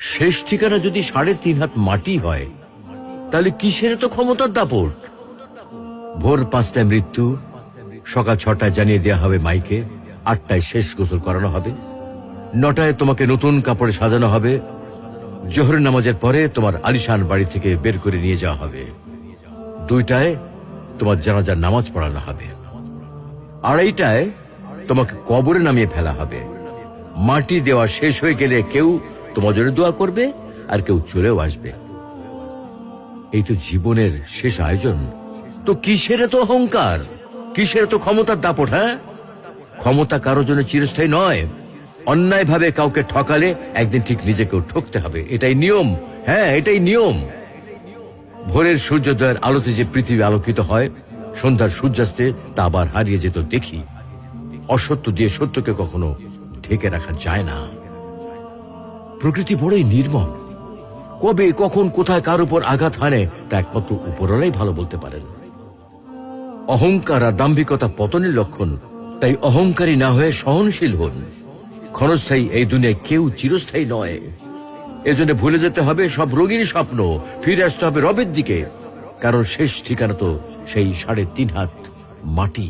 শেষ ঠিকানা যদি 3.5 হাত মাটি হয়, তাহলে কিসের তো ক্ষমতার দাপট? ভোর 5টায় মৃত্যু, সকাল 6টায় জানিয়ে দেওয়া হবে মাইকে, 8টায় শেষ গোসল করানো হবে, 9টায় তোমাকে নতুন কাপড়ে সাজানো হবে, জোহরের নামাজের পরে তোমার আলিশান বাড়ি থেকে বের করে নিয়ে যাওয়া হবে, 2টায় তোমার জানাজার নামাজ পড়ানো হবে, 2:30টায় তোমাকে কবরে নামিয়ে ফেলা হবে। মাটি দেওয়া শেষ হয়ে গেলে কেউ তোমার জন্য দোয়া করবে আর কেউ চলেও আসবে। এই তো জীবনের শেষ আয়োজন। তো কিসের এত অহংকার, কিসের এত ক্ষমতার দাপট? হ্যাঁ, ক্ষমতা কারোর জন্য চিরস্থায়ী নয়। অন্যায় ভাবে কাউকে ঠকালে একদিন ঠিক নিজেকেও ঠকতে হবে, এটাই নিয়ম। হ্যাঁ, এটাই নিয়ম। ভোরের সূর্যোদয়ের আলোতে যে পৃথিবী আলোকিত হয়, সন্ধ্যার সূর্যাস্তে তা আবার হারিয়ে যেত দেখি। অসত্য দিয়ে সত্যকে কখনো ঢেকে রাখা যায় না। প্রকৃতি বড়ই নির্মম। কবে কখন কোথায় কার উপর আঘাত হানে তা একমাত্র উপরওয়ালাই ভালো বলতে পারেন। অহংকার আর দাম্ভিকতা পতনের লক্ষণ, তাই অহংকারী না হয়ে সহনশীল হন। ক্ষণস্থায়ী এই দুনিয়ায় কেউ চিরস্থায়ী নয়। এজন্য ভুলে যেতে হবে সব রোগীর স্বপ্ন, ফিরে আসতে হবে রবের দিকে, কারণ শেষ ঠিকানা তো সেই 3.5 হাত মাটি।